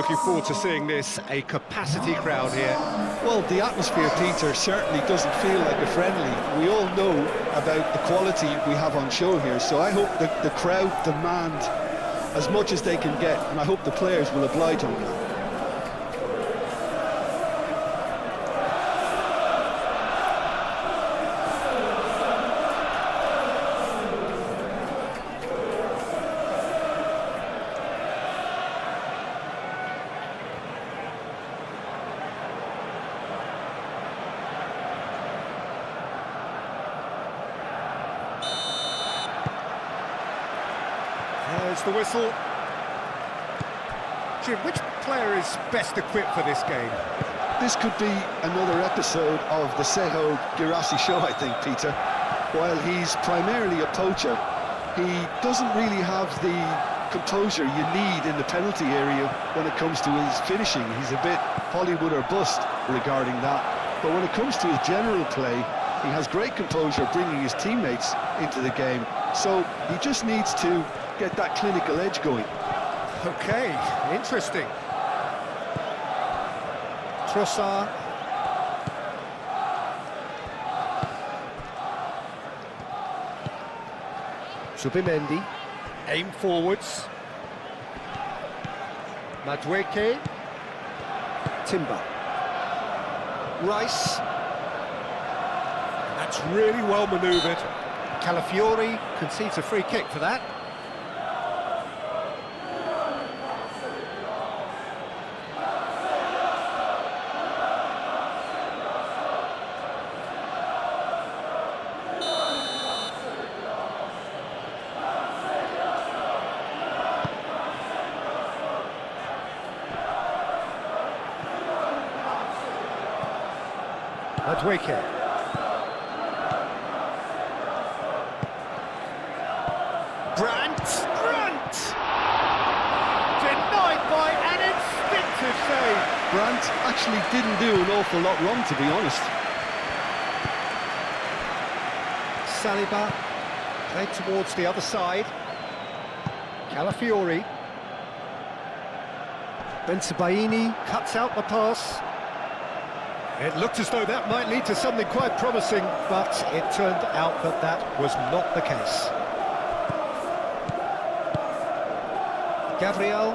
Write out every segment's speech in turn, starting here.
looking forward to seeing this, a capacity crowd here. Well, the atmosphere, Peter, certainly doesn't feel like a friendly. We all know about the quality we have on show here, so I hope that the crowd demand as much as they can get, and I hope the players will oblige on that. There's the whistle. Jim, which player is best equipped for this game? This could be another episode of the Seho Girassi show, I think, Peter. While he's primarily a poacher, he doesn't really have the composure you need in the penalty area when it comes to his finishing. He's a bit Hollywood or bust regarding that. But when it comes to his general play, he has great composure bringing his teammates into the game. So he just needs to get that clinical edge going. Okay, interesting. Trossard. Zubimendi. Aim forwards. Madueke. Timber. Rice. That's really well manoeuvred. Calafiori concedes a free kick for that. Madueke. Brandt! Denied by an instinctive save. Brandt actually didn't do an awful lot wrong, to be honest. Saliba played towards the other side. Calafiori. Bensebaini cuts out the pass. It looked as though that might lead to something quite promising, but it turned out that that was not the case. Gabriel.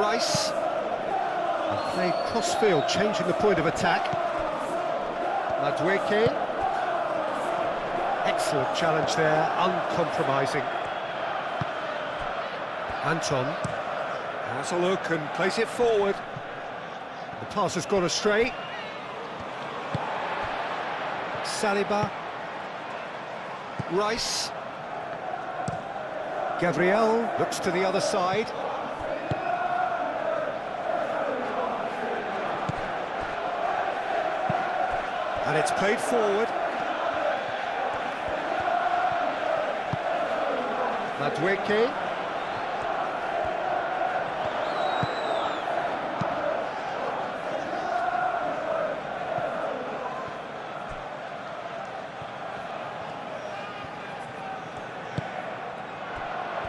Rice. And played cross-field, changing the point of attack. Madueke. Excellent challenge there, uncompromising. Anton has a look and plays it forward. The pass has gone astray. Saliba. Rice. Gabriel looks to the other side. And it's played forward. Madueke.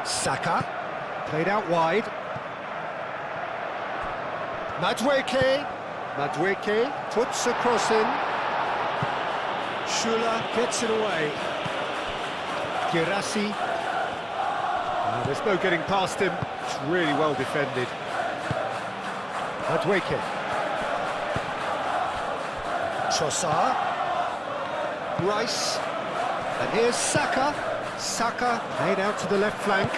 Saka, played out wide. Madueke puts a cross in. Shula gets it away. Girassi. There's no getting past him. It's really well defended. Madueke. Trossard. Rice. And here's Saka. Saka played out to the left flank.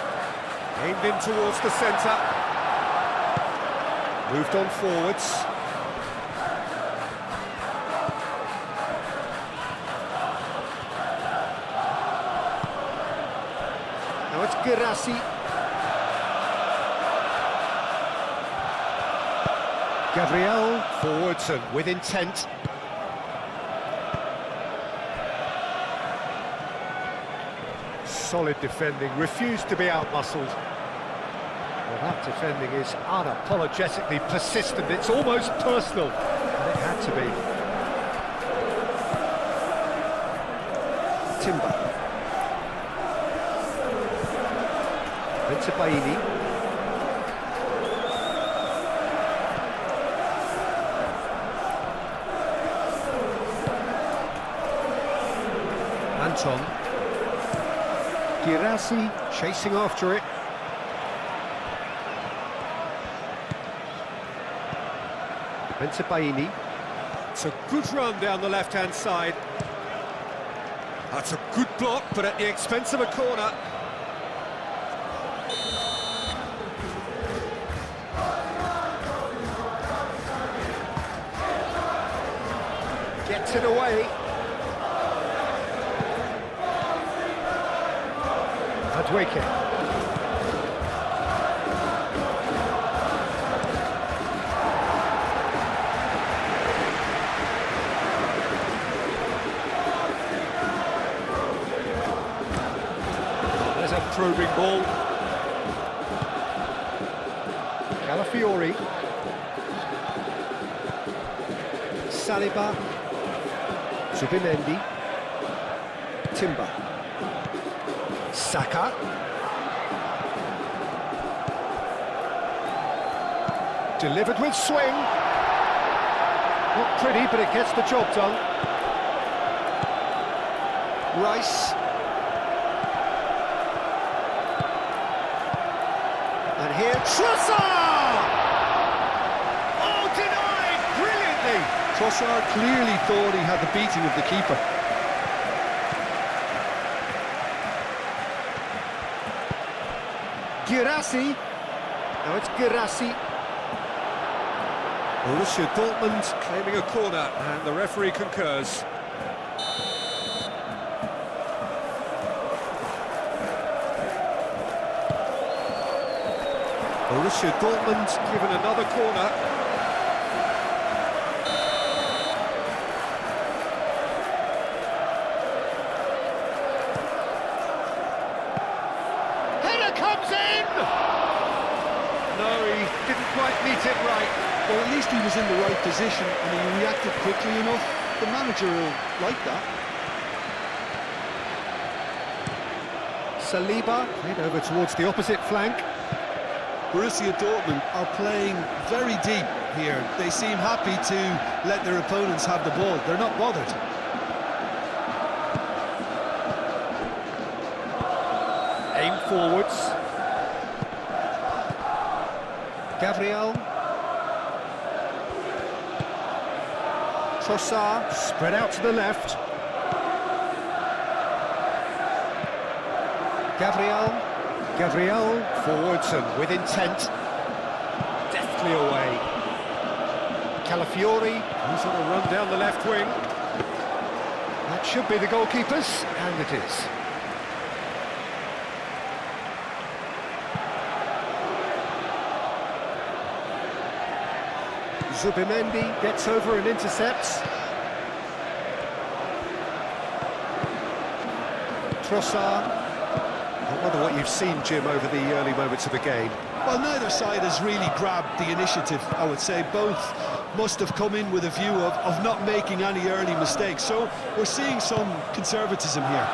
Aimed in towards the centre. Moved on forwards. Now it's Girassi. Gabriel forwards and with intent. Solid defending, refused to be out-muscled. Well, that defending is unapologetically persistent, it's almost personal, and it had to be. Timber. Bensebaini. on. Girassi chasing after it. Baini. It's a good run down the left-hand side. That's a good block, but at the expense of a corner. Gets it away. Adweke. There's a probing ball. Calafiori. Saliba. Zubimendi. Timber. Saka. Delivered with swing. Not pretty, but it gets the job done. Rice. And here, Trossard! Oh, denied brilliantly! Trossard clearly thought he had the beating of the keeper. Girassi. Now it's Girassi. Borussia Dortmund claiming a corner, and the referee concurs. Borussia Dortmund given another corner. Header comes in! No, he didn't quite meet it right. Well, at least he was in the right position and he reacted quickly enough. The manager will like that. Saliba played over towards the opposite flank. Borussia Dortmund are playing very deep here. They seem happy to let their opponents have the ball. They're not bothered. Aim forwards. Gabriel. Trossard spread out to the left. Gabriel forwards and with intent. Deftly away. Calafiori, who's on a run down the left wing. That should be the goalkeeper's, and it is. Zubimendi gets over and intercepts. Trossard. I wonder what you've seen, Jim, over the early moments of the game. Well, neither side has really grabbed the initiative, I would say. Both must have come in with a view of not making any early mistakes. So we're seeing some conservatism here.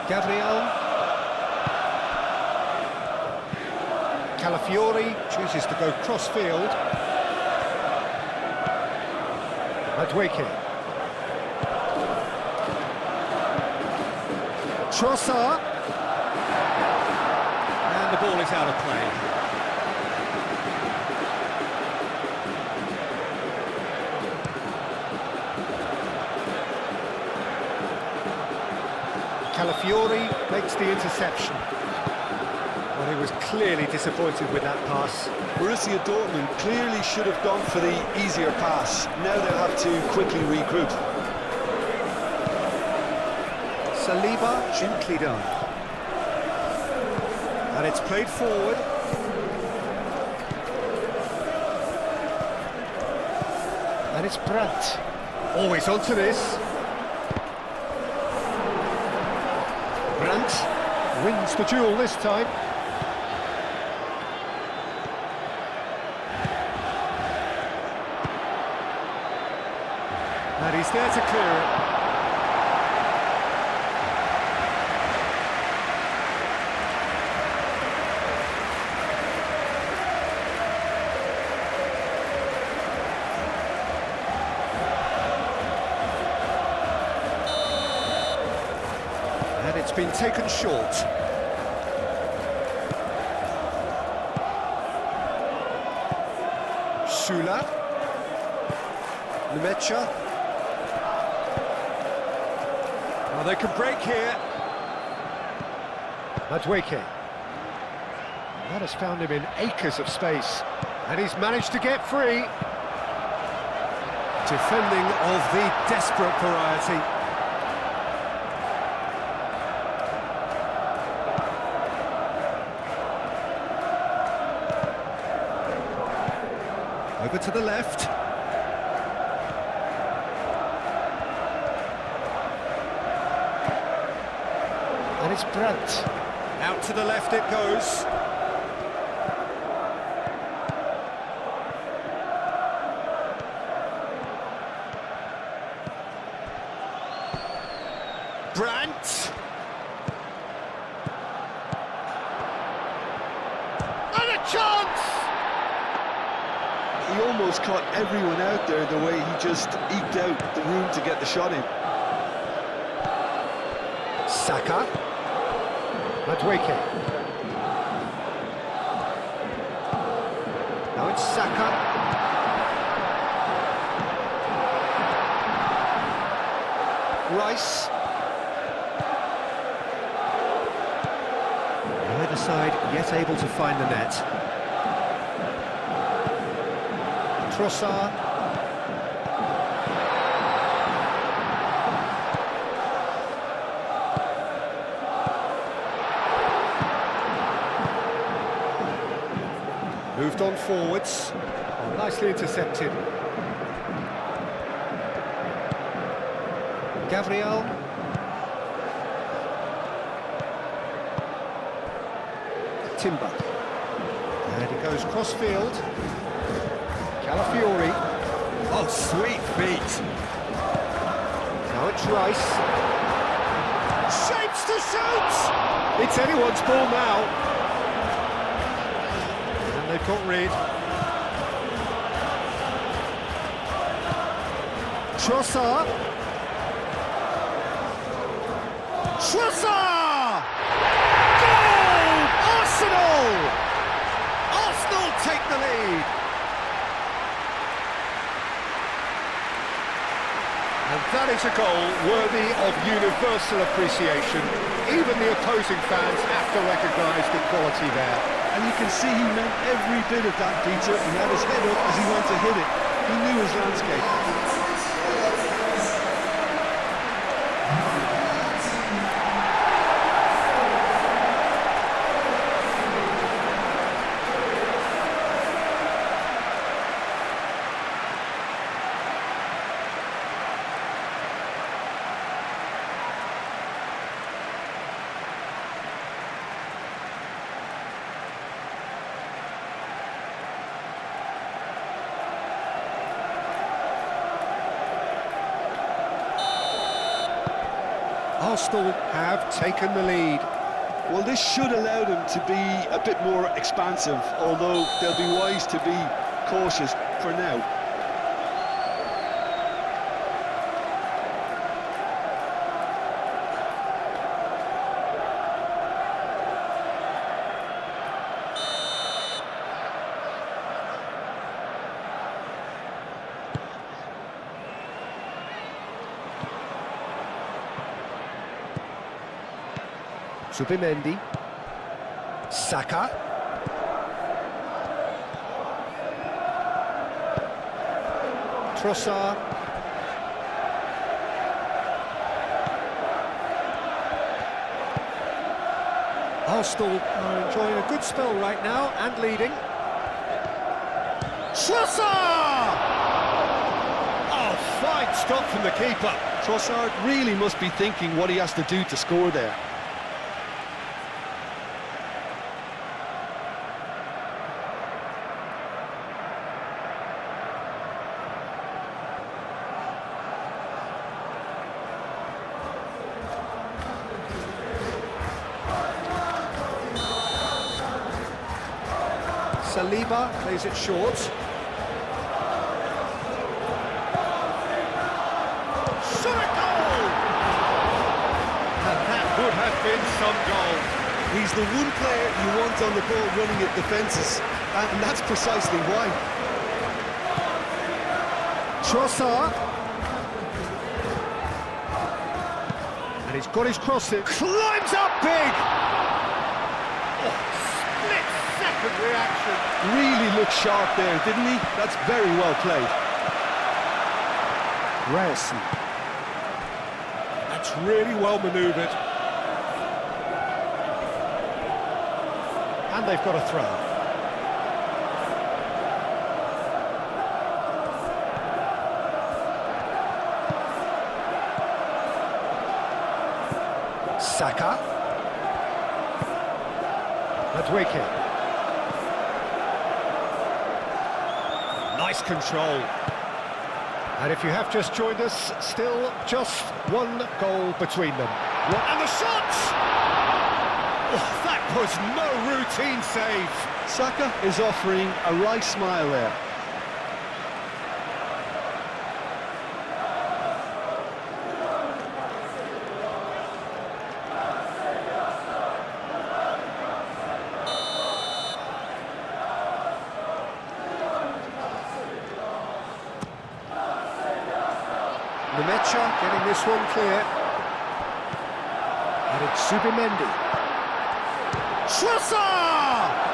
Gabriel. Calafiori chooses to go cross-field. Adweke. Trossard. And the ball is out of play. Calafiori makes the interception. Well, he was clearly disappointed with that pass. Borussia Dortmund clearly should have gone for the easier pass. Now they'll have to quickly regroup. Saliba, gently done. And it's played forward. And it's Brandt. Always onto this. Brandt wins the duel this time. And he's there to clear it. been taken short. Sula. Lemecha. Well, they can break here. Madueke. That has found him in acres of space. And he's managed to get free. Defending of the desperate variety. Over to the left. And it's Brandt. Out to the left it goes. Brandt. And a chance! He almost caught everyone out there the way he just eked out the room to get the shot in. Saka. Madueke. Now it's Saka. Rice. Neither side yet able to find the net. Trossard. Moved on forwards. Oh, nicely intercepted. Gabriel. Timber. And he goes cross-field. Calafiori. Oh, sweet feet. Now it's Rice. Shapes to shoot! It's anyone's ball now. And they've got rid. Trossard. Trossard! Goal! Arsenal! Arsenal take the lead. And that is a goal worthy of universal appreciation. Even the opposing fans have to recognise the quality there. And you can see he meant every bit of that, Peter. He had his head up as he went to hit it. He knew his landscape. Arsenal have taken the lead. Well, this should allow them to be a bit more expansive, although they'll be wise to be cautious for now. Zubimendi. Saka. Trossard. Arsenal are enjoying a good spell right now and leading. Trossard! Oh, fine stop from the keeper. Trossard really must be thinking what he has to do to score there. Saliba plays it short. Shot goal! And that would have been some goal. He's the one player you want on the ball running at defences, and that's precisely why. Trossard. And he's got his cross in. Climbs up big! Oh, split-second reaction. Really looked sharp there, didn't he? That's very well played. Ryerson. That's really well manoeuvred. And they've got a throw. Saka. Madueke. Nice control. And if you have just joined us, still just one goal between them. And the shot! Oh, that was no routine save. Saka is offering a wry smile there. Nemecha getting this one clear. And it's Zubimendi. Trossard!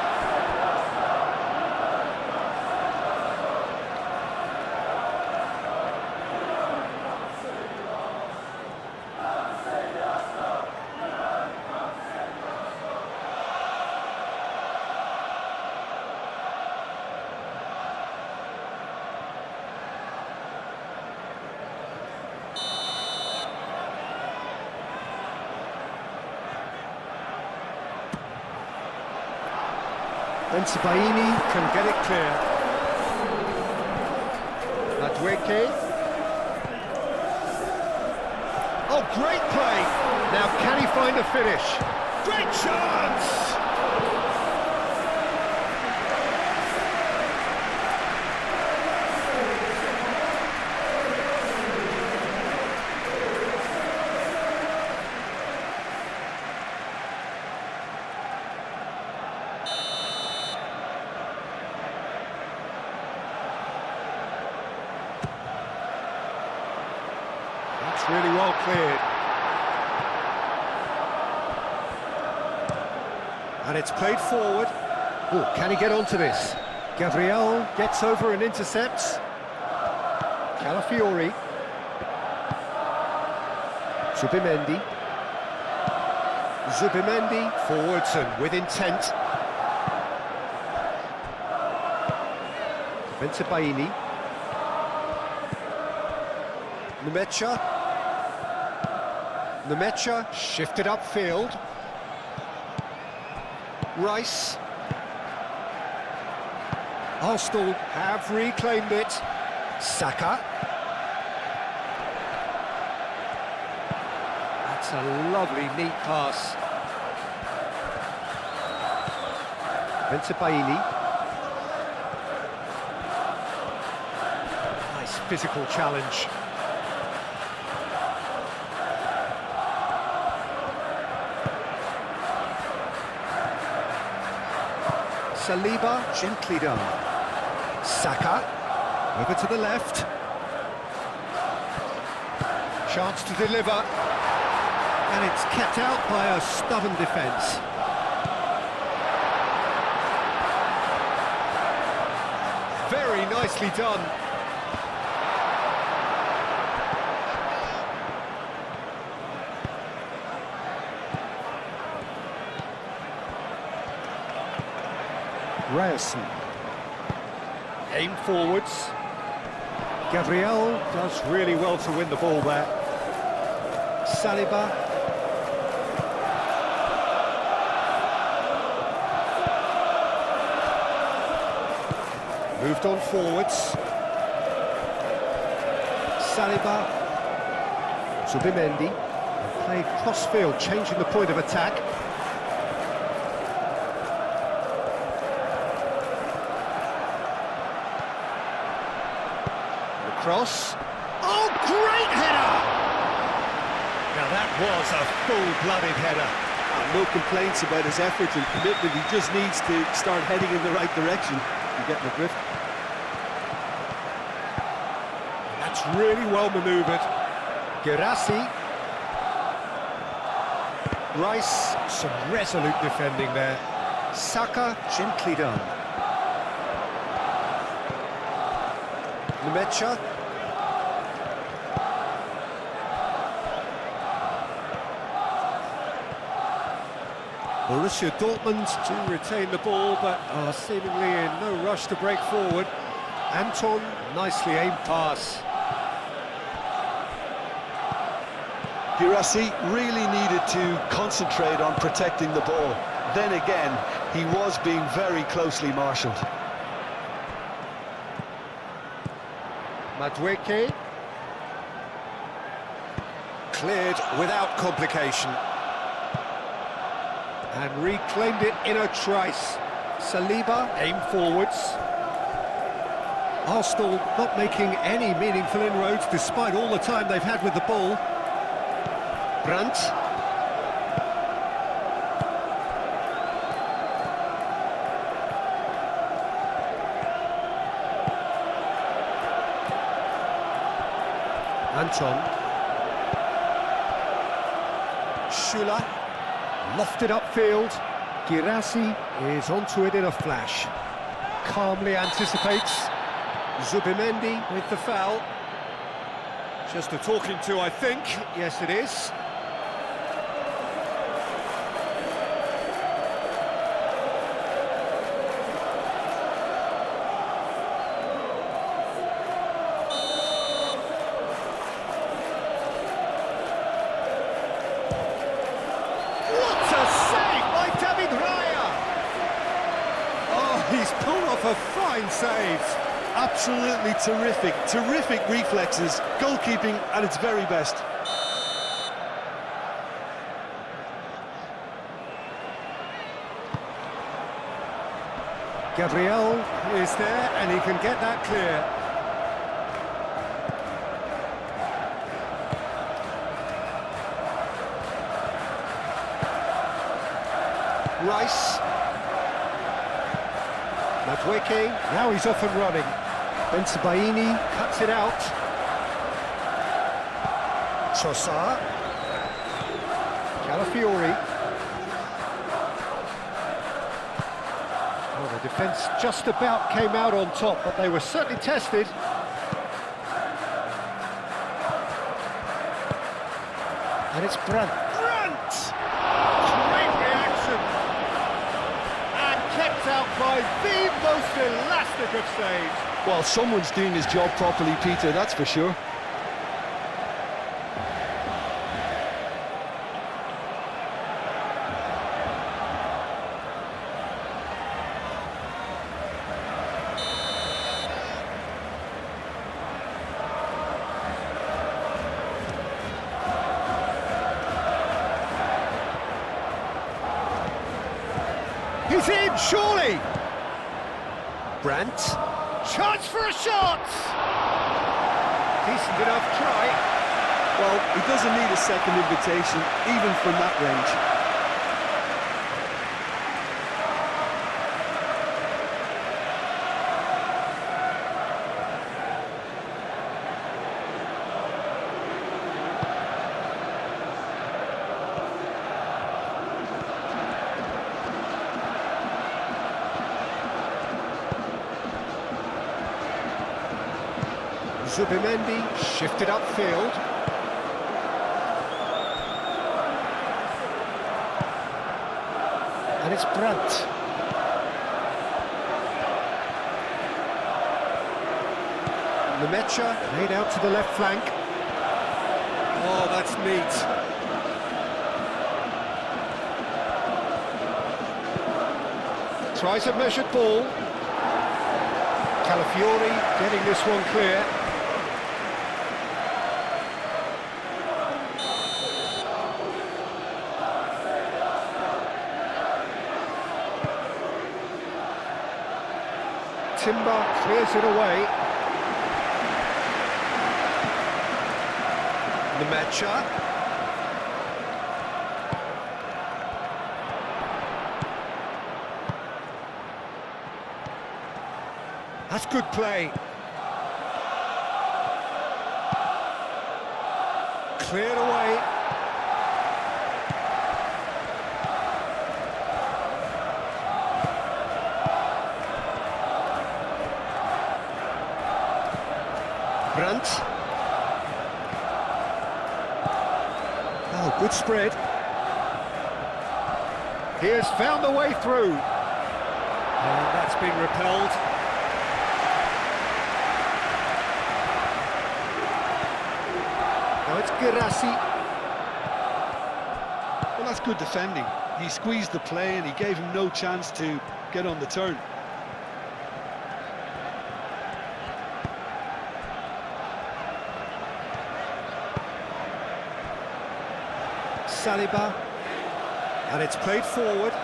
Bensebaini can get it clear. Madueke. Oh, great play! Now, can he find a finish? Great chance! That's really well cleared. And it's played forward. Oh, can he get onto this? Gabriel gets over and intercepts. Calafiori. Zubimendi. Zubimendi forwards and with intent. Bensebaini. Nemecha. Nemecha shifted upfield. Rice. Arsenal have reclaimed it. Saka. That's a lovely, neat pass. Bensebaini. Nice physical challenge. Saliba, gently done. Saka, over to the left. Chance to deliver. And it's kept out by a stubborn defence. Very nicely done. Ryerson. Aim forwards. Gabriel does really well to win the ball there. Saliba. Moved on forwards. Saliba. Zubimendi. And played cross-field, changing the point of attack. Cross. Oh, great header! Now that was a full-blooded header. No complaints about his effort and commitment. He just needs to start heading in the right direction. You get the drift. That's really well manoeuvred. Guirassy. Rice, some resolute defending there. Saka, gently done. Nemecha. Borussia Dortmund do retain the ball, but are seemingly in no rush to break forward. Anton, nicely aimed pass. Guirassy really needed to concentrate on protecting the ball. Then again, he was being very closely marshalled. Madueke. Cleared without complication. And reclaimed it in a trice. Saliba, aim forwards. Arsenal not making any meaningful inroads despite all the time they've had with the ball. Brandt. Anton. Schüller. Lofted upfield. Guirassy is onto it in a flash. Calmly anticipates. Zubimendi with the foul. Just a talking to, I think. Yes, it is. He's pulled off a fine save. Absolutely terrific reflexes, goalkeeping at its very best. Gabriel is there and he can get that clear. Rice. Madueke, now he's off and running. Bensebaini cuts it out. Trossard. Calafiori. Well, the defence just about came out on top, but they were certainly tested. And it's Brandt. Great reaction! And kept out by the most elastic of saves. Well, someone's doing his job properly, Peter, that's for sure. He's in, surely! Brandt. Chance for a shot! Decent enough try. Well, he doesn't need a second invitation, even from that range. Zubimendi shifted upfield. And it's Brandt. Nemecha laid out to the left flank. Oh, that's neat. Tries a measured ball. Calafiori getting this one clear. Timber clears it away. Nemecha. That's good play. Cleared away. Brandt. Oh, good spread. He has found the way through. And that's been repelled. Now it's Guirassy. Well, that's good defending. He squeezed the play and he gave him no chance to get on the turn. Saliba, and it's played forward.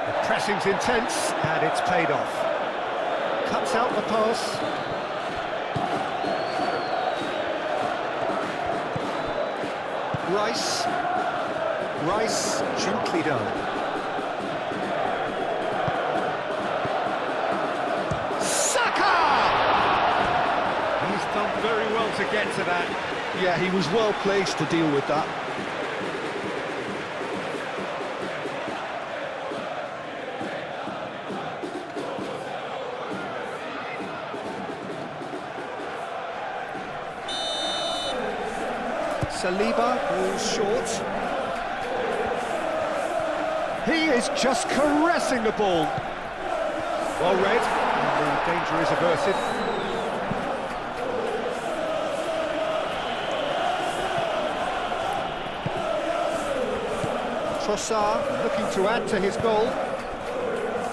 The pressing's intense, and it's paid off. Cuts out the pass. Rice, gently done. Saka! He's done very well to get to that. Yeah, he was well placed to deal with that. Saliba, ball short. He is just caressing the ball. Well read, and the danger is averted. Trossard looking to add to his goal.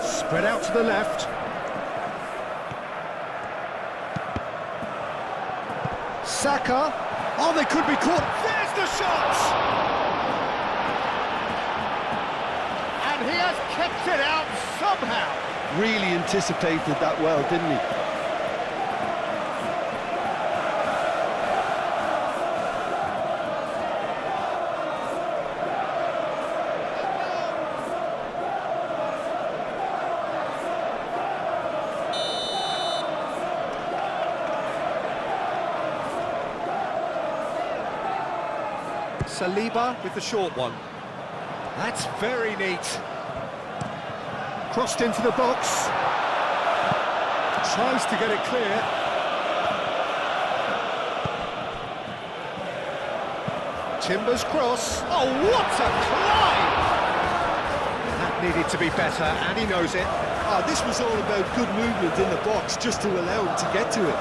Spread out to the left. Saka. Oh, they could be caught. There's the shot! And he has kept it out somehow. Really anticipated that well, didn't he? Saliba with the short one. That's very neat. Crossed into the box. Tries to get it clear. Timbers cross. Oh, what a climb! That needed to be better, and he knows it. Oh, this was all about good movement in the box, just to allow him to get to it.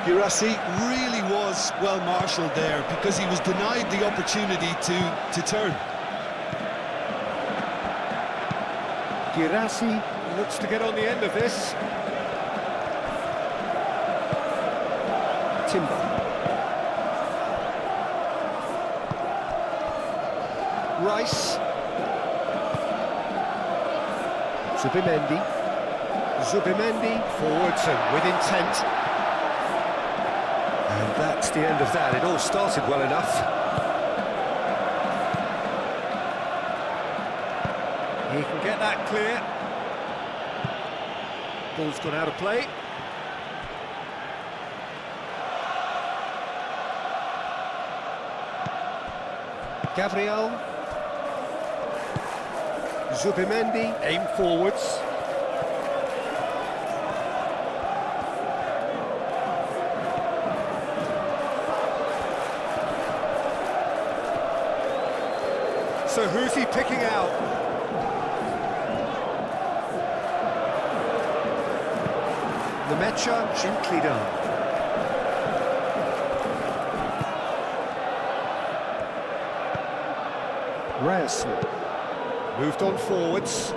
Guirassy really was well marshalled there because he was denied the opportunity to turn. Guirassy looks to get on the end of this. Timber. Rice. Zubimendi forwards and with intent. And that's the end of that. It all started well enough. He can get that clear. Ball's gone out of play. Gabriel. Zubimendi, aim forwards. So who's he picking out? Nemecha, gently done. Ryerson. Moved on forwards.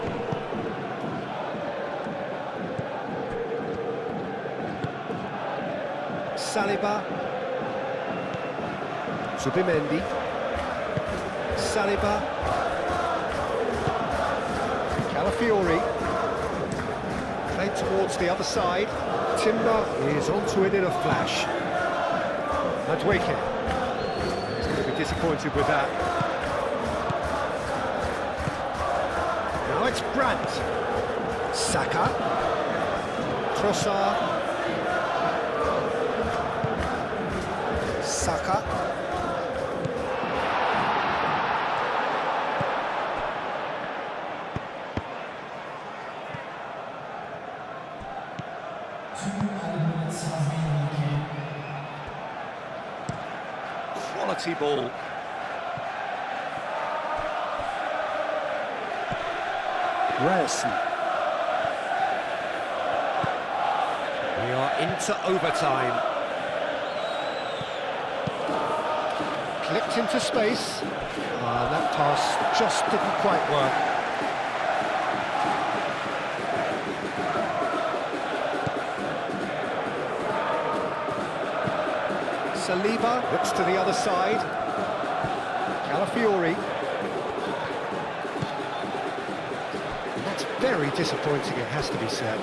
Saliba. Zubimendi. Saliba. Calafiori. Played towards the other side. Timber is onto it in a flash. Madueke. He's going to be disappointed with that. Now it's Brandt. Saka. Trossard. Saka. Quality ball. Ryerson. We are into overtime. Clipped into space. That pass just didn't quite work. Saliba looks to the other side. Calafiori. That's very disappointing, it has to be said.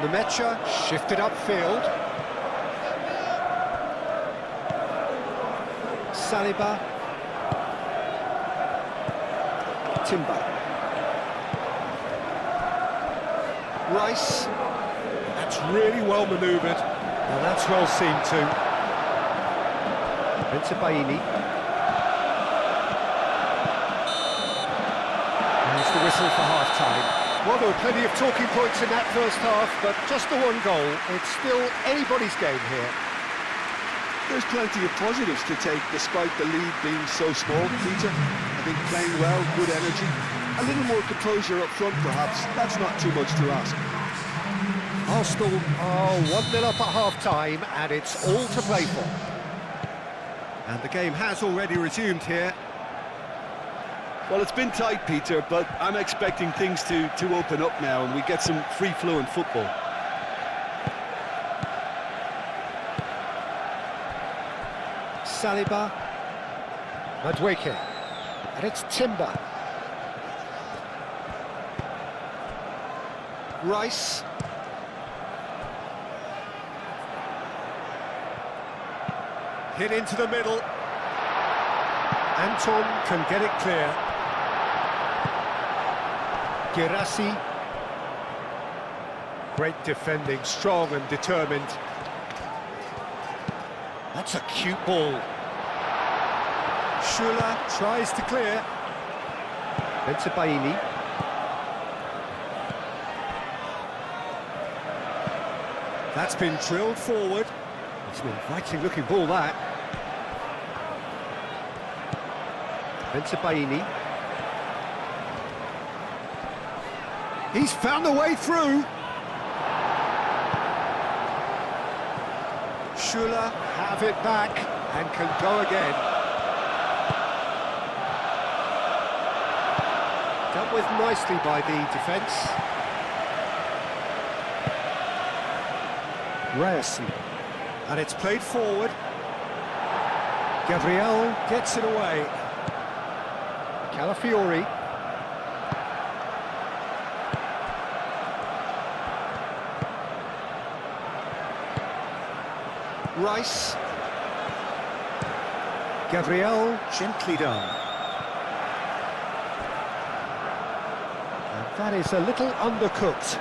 Nemecha shifted upfield. Saliba. Timber. Rice. That's really well manoeuvred. And that's well seen too. Baini. There's the whistle for half-time. Well, there were plenty of talking points in that first half, but just the one goal. It's still anybody's game here. There's plenty of positives to take despite the lead being so small, Peter. I think playing well, good energy, a little more composure up front perhaps. That's not too much to ask. Arsenal are 1-0 up at half-time, and it's all to play for. And the game has already resumed here. Well, it's been tight, Peter, but I'm expecting things to open up now and we get some free-flowing football. Saliba. Madueke. And it's Timber. Rice. Hit into the middle. Anton can get it clear. Guirassy. Great defending, strong and determined. That's a cute ball. Schüller tries to clear. Baini. That's been drilled forward. It's an inviting looking ball, that. Baini. He's found a way through. Schüller have it back and can go again. Dealt with nicely by the defence. Ryerson. And it's played forward. Gabriel gets it away. Calafiori. Rice. Gabriel, gently done. And that is a little undercooked.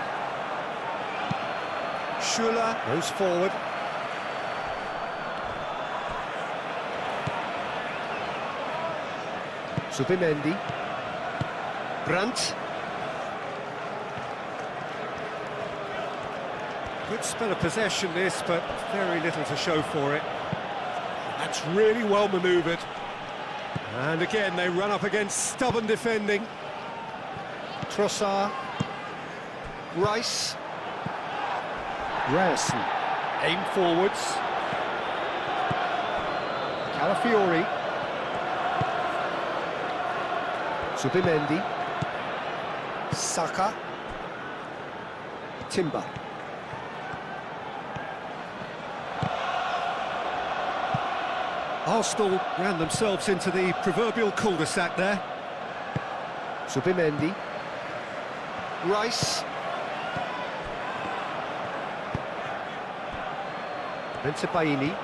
Schüller goes forward. Zubimendi. Brandt. Good spell of possession this, but very little to show for it. That's really well manoeuvred. And again, they run up against stubborn defending. Trossard. Rice. Ryerson. Aim forwards. Calafiori. Zubimendi. Saka. Timber. Arsenal ran themselves into the proverbial cul-de-sac there. Subimendi. Rice. Bensebaini.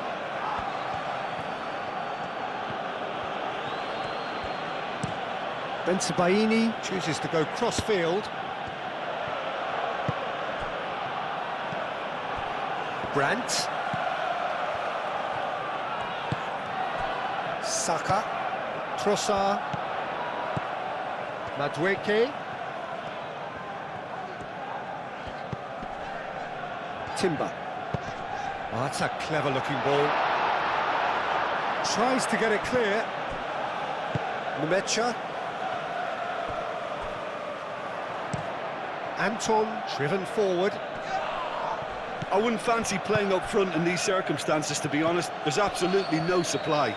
Bensebaini chooses to go cross-field. Brandt. Saka. Trossard. Madueke. Timber. Oh, that's a clever-looking ball. Tries to get it clear. Nmecha. Anton driven forward. I wouldn't fancy playing up front in these circumstances, to be honest. There's absolutely no supply.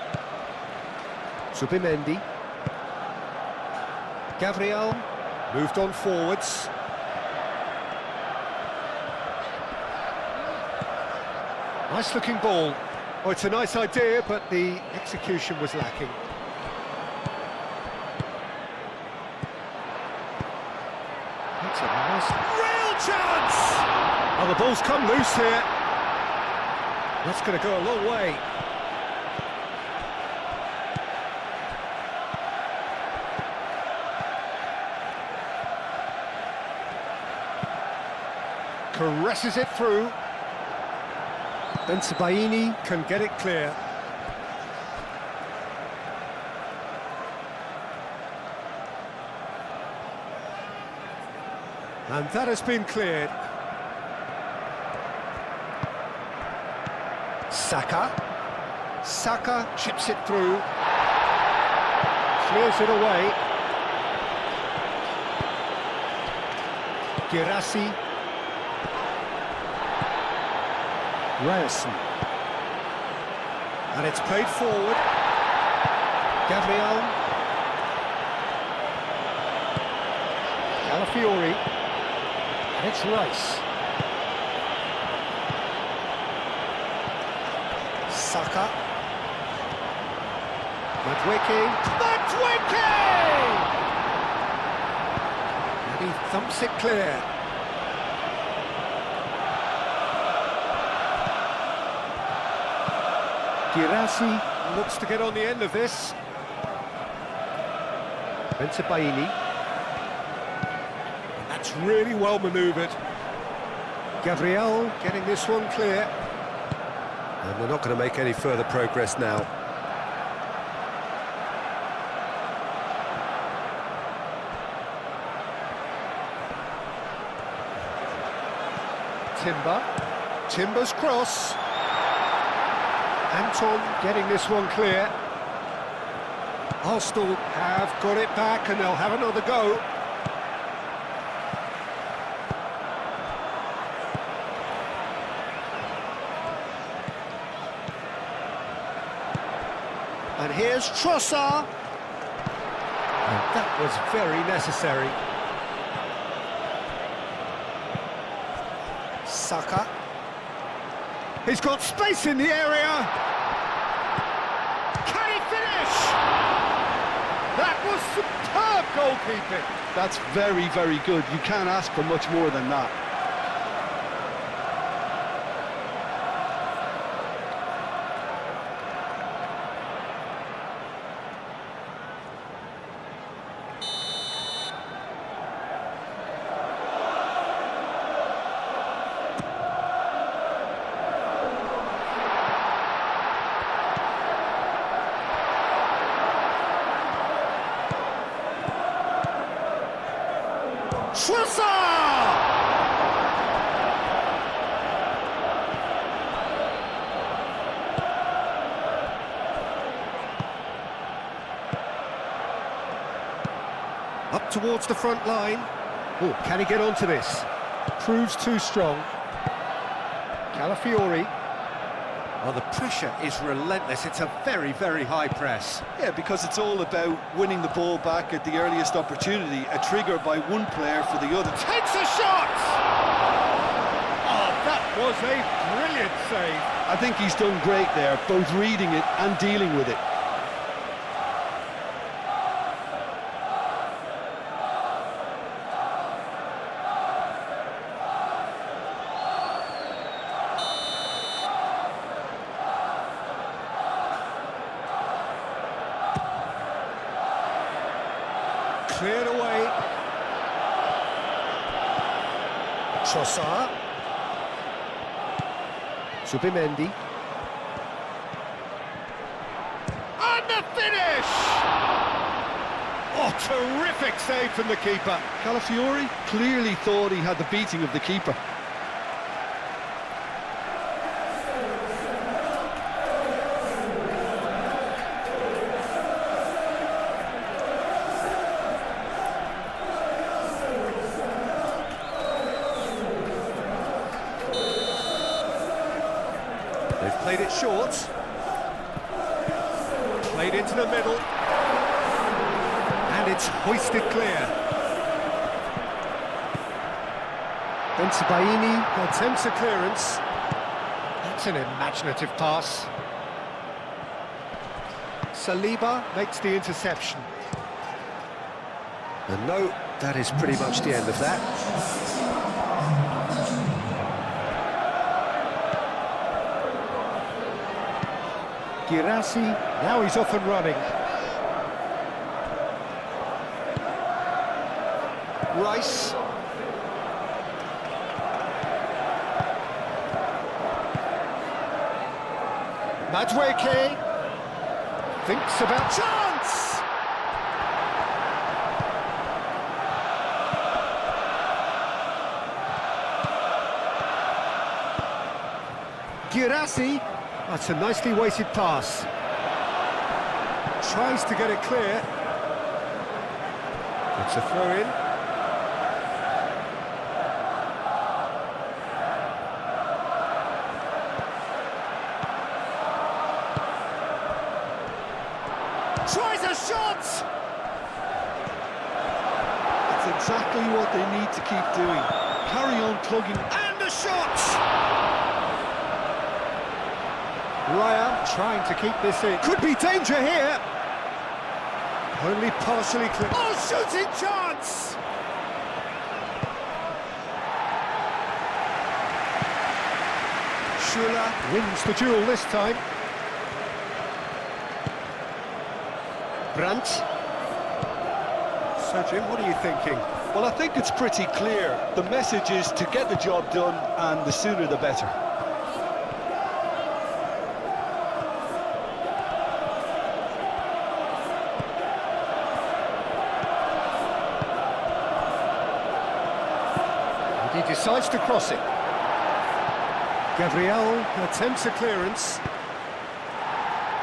Subimendi. Gabriel moved on forwards. Nice looking ball. Oh, it's a nice idea, but the execution was lacking. That's a nice... Real chance! Oh, the ball's come loose here. That's going to go a long way. Caresses it through. Bensebaini can get it clear. And that has been cleared. Saka. Saka chips it through. Clears it away. Girassi. Ryerson. And it's played forward. Gabriel. Calafiori. And it's Rice. Saka. Madueke. Madueke! And he thumps it clear. Girassi looks to get on the end of this. Bensebaini. That's really well manoeuvred. Gabriel getting this one clear. And they're not going to make any further progress now. Timber's cross. Anton getting this one clear. Arsenal have got it back and they'll have another go. And here's Trossard. And that was very necessary. Saka. He's got space in the area. Can he finish? That was superb goalkeeping. That's very, very good. You can't ask for much more than that. Trossard! Up towards the front line. Oh, can he get onto this? Proves too strong. Calafiori. Well, the pressure is relentless. It's a very, very high press. Yeah, because it's all about winning the ball back at the earliest opportunity, a trigger by one player for the other. Takes a shot! Oh, that was a brilliant save. I think he's done great there, both reading it and dealing with it. Cleared away. Trossard. Zubimendi. And the finish! Oh, terrific save from the keeper. Calafiori clearly thought he had the beating of the keeper. They've played it short. Played into the middle. And it's hoisted clear. Bensebaini attempts a clearance. That's an imaginative pass. Saliba makes the interception. And no, that is pretty much the end of that. Girassi, now he's off and running. Rice. Madueke thinks about chance! Girassi. That's a nicely weighted pass. Tries to get it clear. It's a throw-in. Tries a shot! That's exactly what they need to keep doing. Carry on plugging. And a shot! Raya trying to keep this in. Could be danger here. Only partially clear. Oh, shooting chance! Schuller wins the duel this time. Brandt. So, Jim, what are you thinking? Well, I think it's pretty clear. The message is to get the job done, and the sooner the better. He decides to cross it. Gabriel attempts a clearance.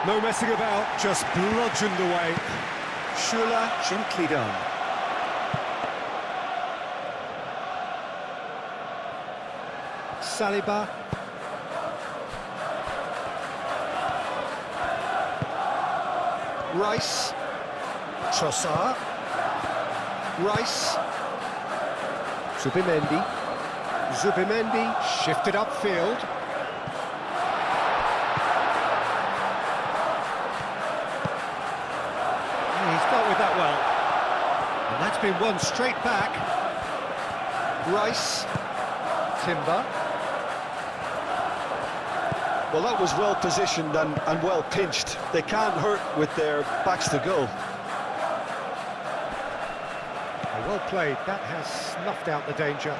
No messing about, just bludgeoned away. Schuller gently done. Saliba. Rice. Trossard. Rice. Zubimendi shifted upfield. He's dealt with that well. And that's been won straight back. Rice. Timber. Well, that was well positioned and well pinched. They can't hurt with their backs to goal. Well played, that has snuffed out the danger.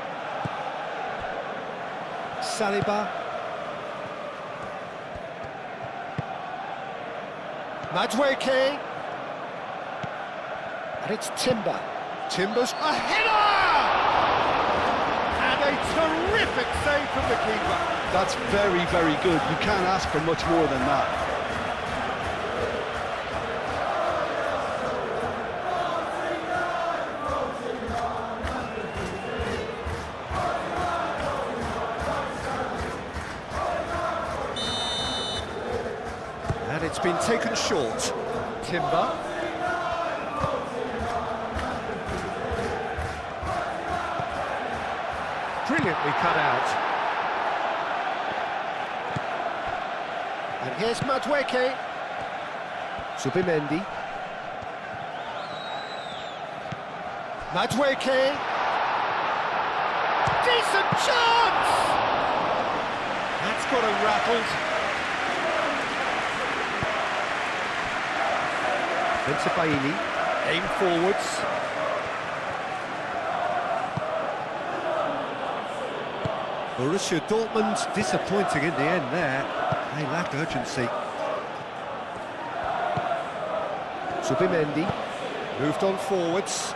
Saliba. Madueke. And it's Timber. Timber's a header! And a terrific save from the keeper. That's very, very good. You can't ask for much more than that. been taken short. Timber. Brilliantly cut out. And here's Madueke. Zubimendi. Madueke. Decent chance! That's got him rattled. Baini, aim forwards. Borussia Dortmund disappointing in the end there. They lacked urgency. Zubimendi moved on forwards.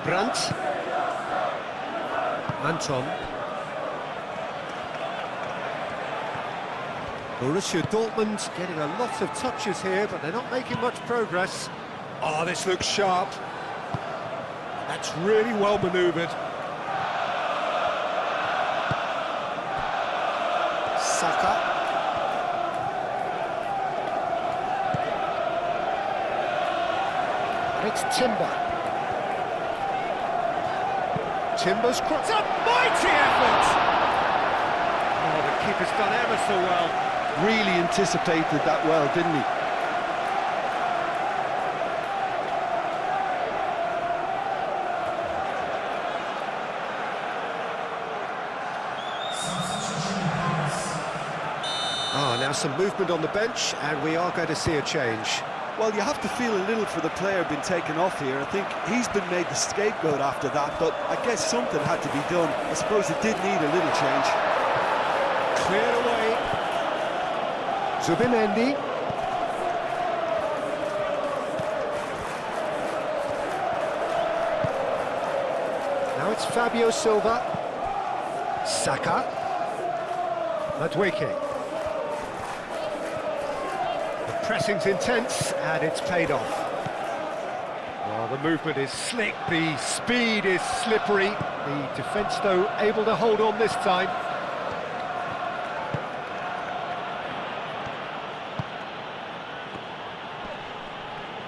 Brandt. Anton. Borussia Dortmund getting a lot of touches here, but they're not making much progress. Oh, this looks sharp. That's really well manoeuvred. Saka. It's Timber. Timber's cross. It's a mighty effort! Oh, the keeper's done ever so well. Really anticipated that well, didn't he? Ah, now some movement on the bench, and we are going to see a change. Well, you have to feel a little for the player being taken off here. I think he's been made the scapegoat after that, but I guess something had to be done. I suppose it did need a little change. Cleared away. Zubimendi. Now it's Fabio Silva. Saka. Madueke. The pressing's intense, and it's paid off. Oh, the movement is slick, the speed is slippery. The defence, though, able to hold on this time.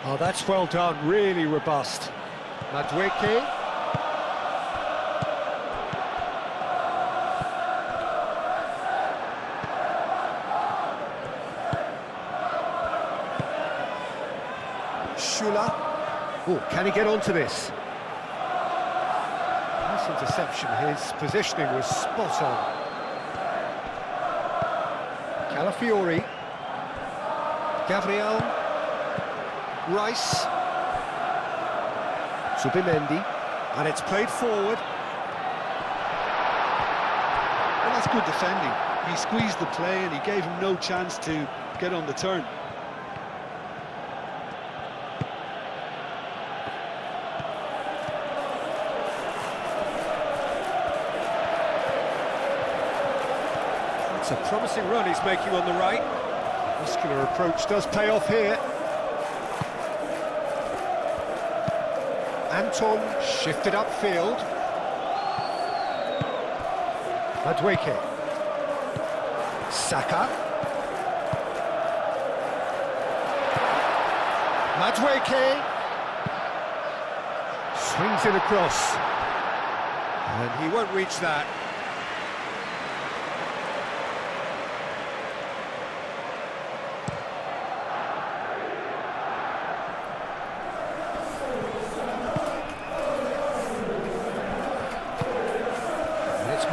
Oh, that's well done, really robust. Madueke. Shula. Oh, can he get onto this? Nice interception, his positioning was spot on. Calafiori. Gabriel. Rice. Zubimendi. And it's played forward. Well, that's good defending. He squeezed the play and he gave him no chance to get on the turn. It's a promising run he's making on the right. Muscular approach does pay off here. Anton shifted upfield. Madueke. Saka. Madueke. Swings it across. And he won't reach that.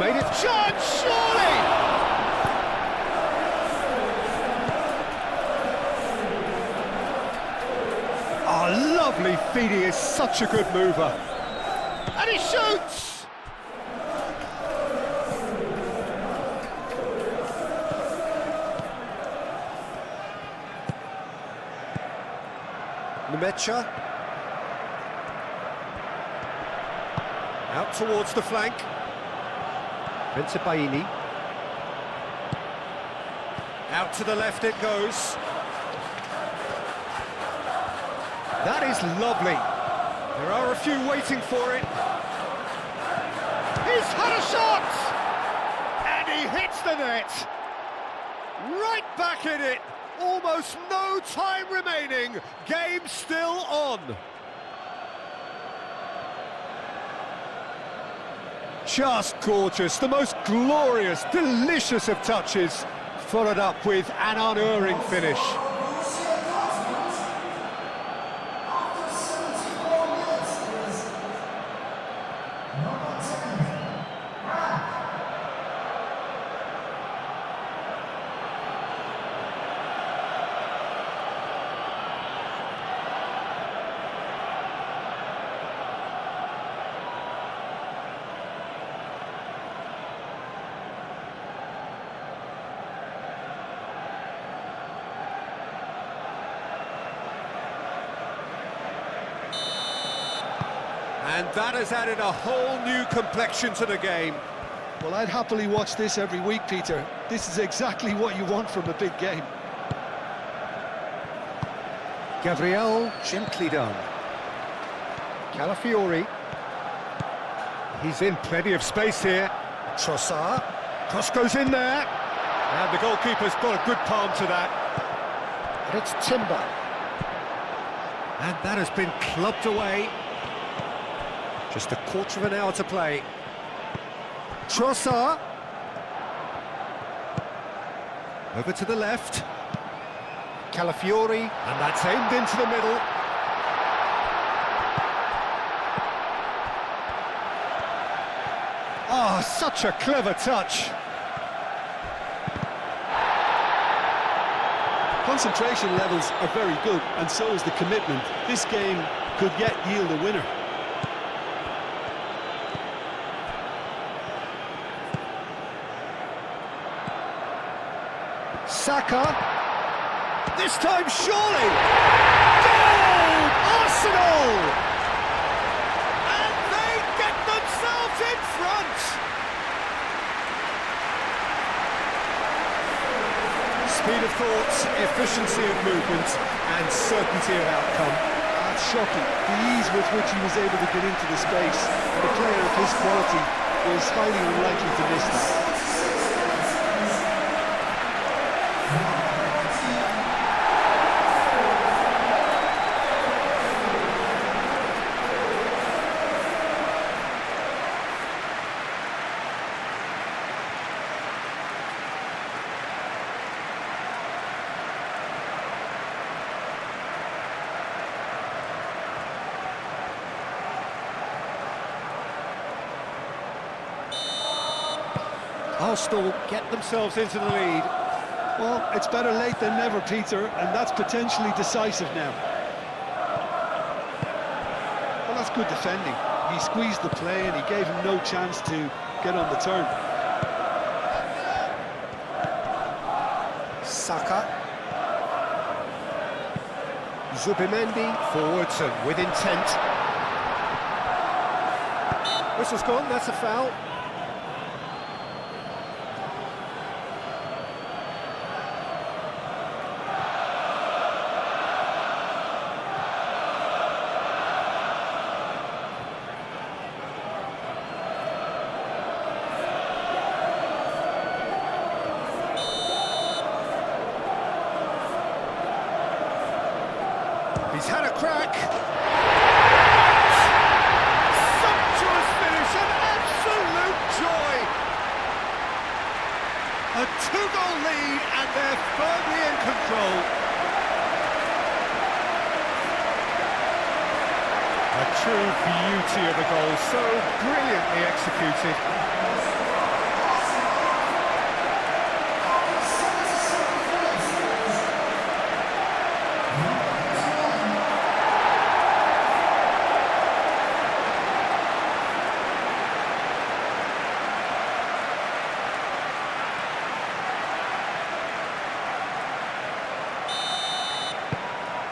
Made it chance, surely! Oh, lovely feet, he is such a good mover. And he shoots! Nemecha. Out towards the flank. Baini. Out to the left it goes. That is lovely. There are a few waiting for it. He's had a shot! And he hits the net. Right back in it. Almost no time remaining. Game still on. Just gorgeous. The most glorious, delicious of touches. Followed up with an unerring finish. And that has added a whole new complexion to the game. Well, I'd happily watch this every week, Peter. This is exactly what you want from a big game. Gabriel, gently done. Calafiori. He's in plenty of space here. Trossard. Cross goes in there. And the goalkeeper's got a good palm to that. And it's Timber. And that has been clubbed away. Just a quarter of an hour to play. Trossard. Over to the left. Calafiori. And that's aimed into the middle. Oh, such a clever touch. Concentration levels are very good, and so is the commitment. This game could yet yield a winner. Saka, this time surely! Goal! Arsenal! And they get themselves in front! Speed of thought, efficiency of movement, and certainty of outcome. That's shocking, the ease with which he was able to get into the space. A player of his quality was highly unlikely to miss this. Arsenal get themselves into the lead. Well, it's better late than never, Peter, and that's potentially decisive now. Well, that's good defending. He squeezed the play and he gave him no chance to get on the turn. Saka. Zubimendi forwards and with intent. Whistle's gone, that's a foul. He's had a crack. Sumptuous finish, an absolute joy. A two-goal lead, and they're firmly in control. A true beauty of a goal, so brilliantly executed.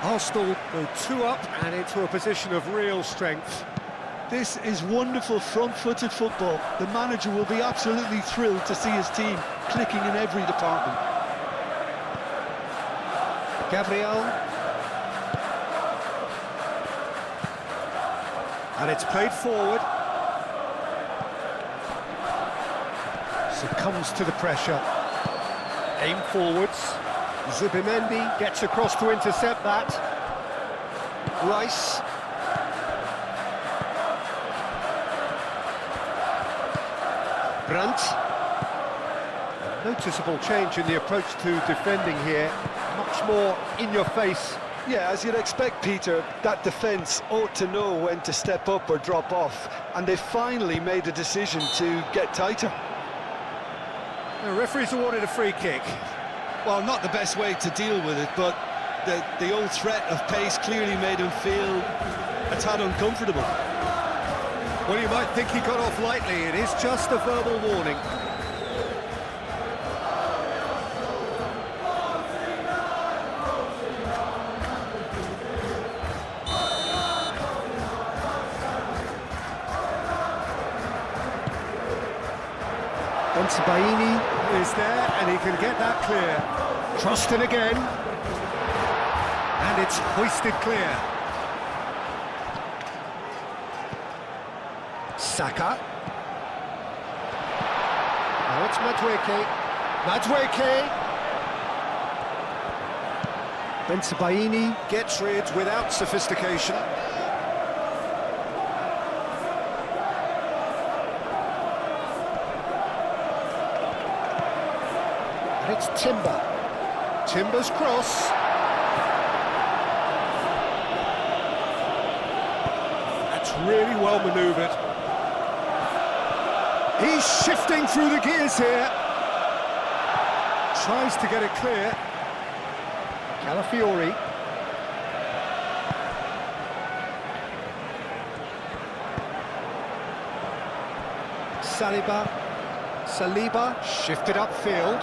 Arsenal go 2 up and into a position of real strength. This is wonderful front-footed football. The manager will be absolutely thrilled to see his team clicking in every department. Gabriel. And it's played forward. Succumbs to the pressure. Aim forwards. Zubimendi gets across to intercept that. Rice. Brandt. A noticeable change in the approach to defending here. Much more in your face. Yeah, as you'd expect, Peter, that defence ought to know when to step up or drop off, and they finally made a decision to get tighter. The referee's awarded a free kick. Well, not the best way to deal with it, but the old threat of pace clearly made him feel a tad uncomfortable. Well, you might think he got off lightly. It is just a verbal warning. Bensebaini is there, and he can get that clear. Crossed in again. And it's hoisted clear. Saka. Now it's Madueke. Madueke. Bensebaini gets rid without sophistication. And it's Timber. Timber's cross. That's really well manoeuvred. He's shifting through the gears here. Tries to get it clear. Calafiori. Saliba shifted upfield.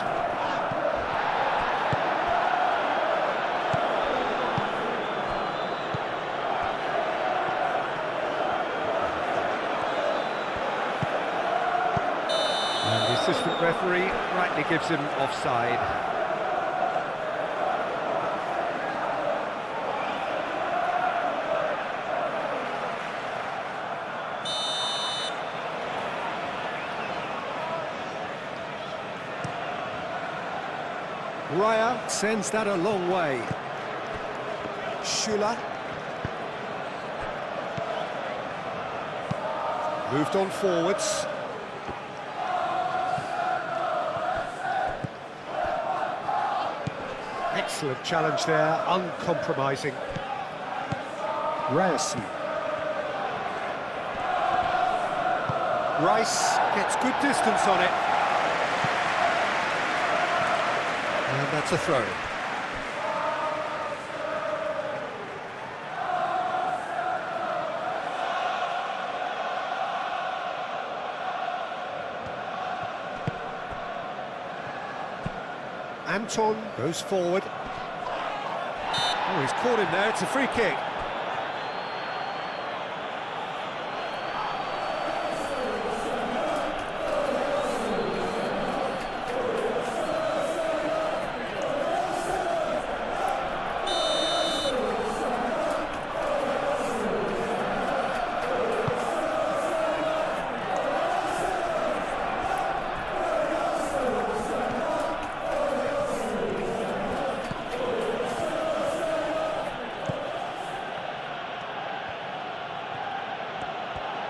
And the assistant referee rightly gives him offside. Raya sends that a long way. Schüller. Moved on forwards. Excellent challenge there, uncompromising. Ryerson. Rice gets good distance on it. And that's a throw. Anton goes forward. Oh, he's caught him there, it's a free kick.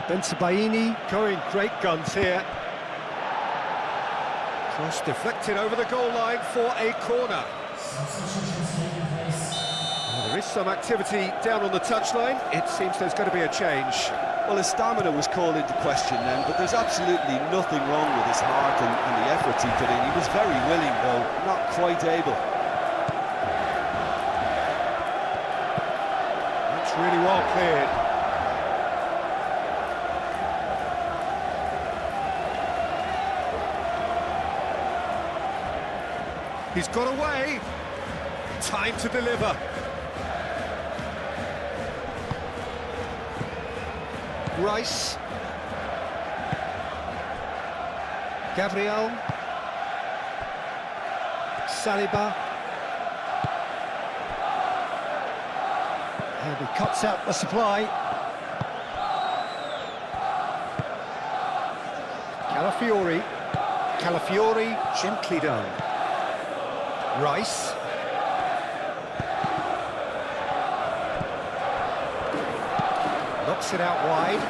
Bensebaini going great guns here. Cross deflected over the goal line for a corner. Well, there is some activity down on the touchline. It seems there's going to be a change. Well, his stamina was called into question then, but there's absolutely nothing wrong with his heart and the efforts he put in. He was very willing, though, not quite able. That's really well cleared. He's got away. Time to deliver. Rice. Gabriel. Saliba. And he cuts out the supply. Calafiori. Calafiori, gently done. Rice. Knocks it out wide.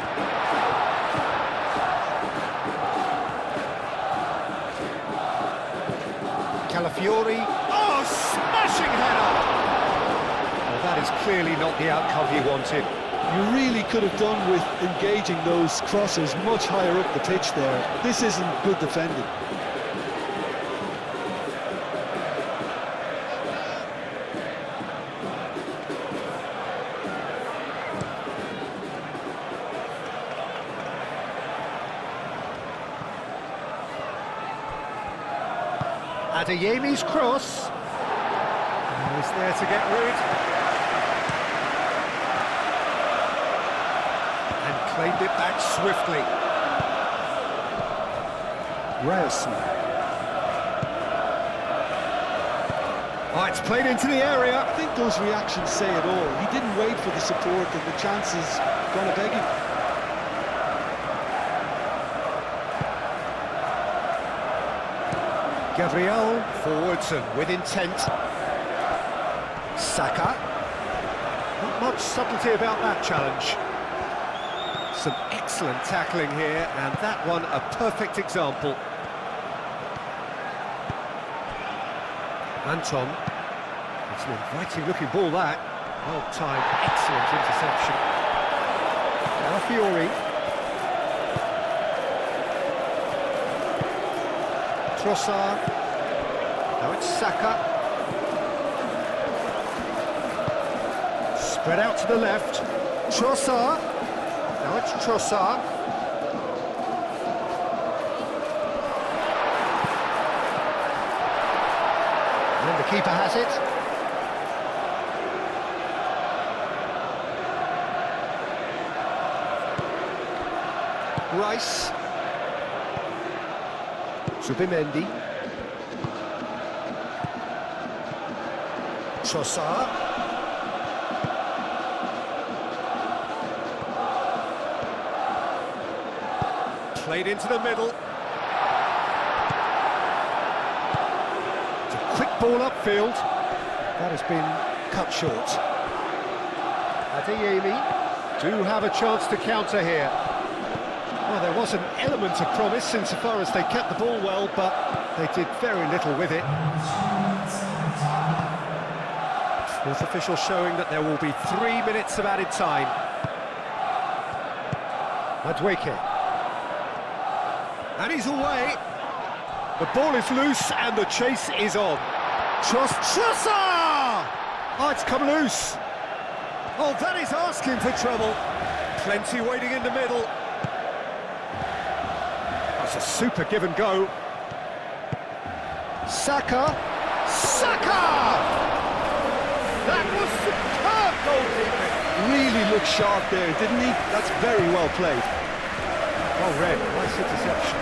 Calafiori. Oh, smashing header! Well, that is clearly not the outcome he wanted. You really could have done with engaging those crosses much higher up the pitch there. This isn't good defending. Adeyemi's cross. He's there to get rid. And claimed it back swiftly. Ryerson. Oh, it's played into the area. I think those reactions say it all. He didn't wait for the support and the chances gonna beg him. Gabriel forwards and with intent. Saka. Not much subtlety about that challenge. Some excellent tackling here, and that one a perfect example. Anton. It's an inviting looking ball, that. Well timed, excellent interception. Calafiori. Trossard. Now it's Saka. Spread out to the left. Trossard. Now it's Trossard. And then the keeper has it. Rice. Zubimendi. Trossard. Played into the middle. It's a quick ball upfield. That has been cut short. Adeyemi do have a chance to counter here. Well, there was an element of promise insofar as they kept the ball well, but they did very little with it. Fourth official showing that there will be 3 minutes of added time. Madueke. And he's away. The ball is loose and the chase is on. Trossard! Oh, it's come loose. Oh, that is asking for trouble. Plenty waiting in the middle. That's a super give and go. Saka. Saka! That was superb goalkeeping. Really looked sharp there, didn't he? That's very well played. Well read, nice interception.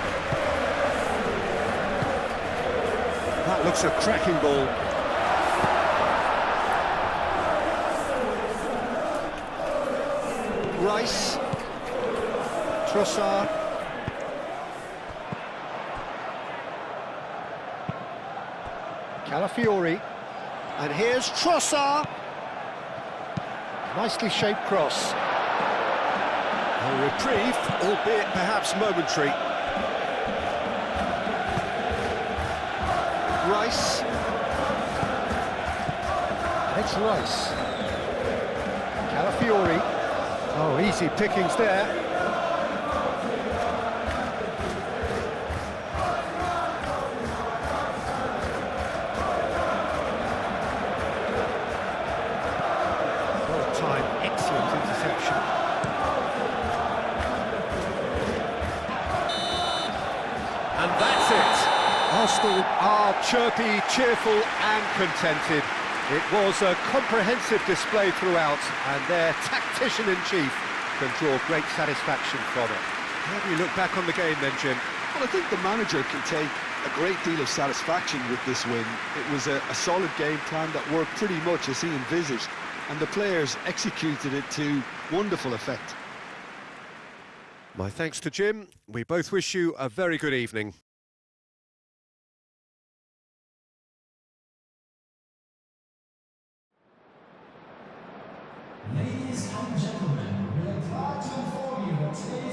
That looks a cracking ball. Rice. Trossard. Calafiori. And here's Trossard. Nicely shaped cross. A reprieve, albeit perhaps momentary. Rice. It's Rice. Calafiori. Oh, easy pickings there. Well timed, excellent interception. And that's it. Arsenal are chirpy, cheerful and contented. It was a comprehensive display throughout, and their tactician-in-chief can draw great satisfaction from it. How do you look back on the game then, Jim? Well, I think the manager can take a great deal of satisfaction with this win. It was a solid game plan that worked pretty much as he envisaged, and the players executed it to wonderful effect. My thanks to Jim. We both wish you a very good evening. and gentlemen, we are glad to inform you that today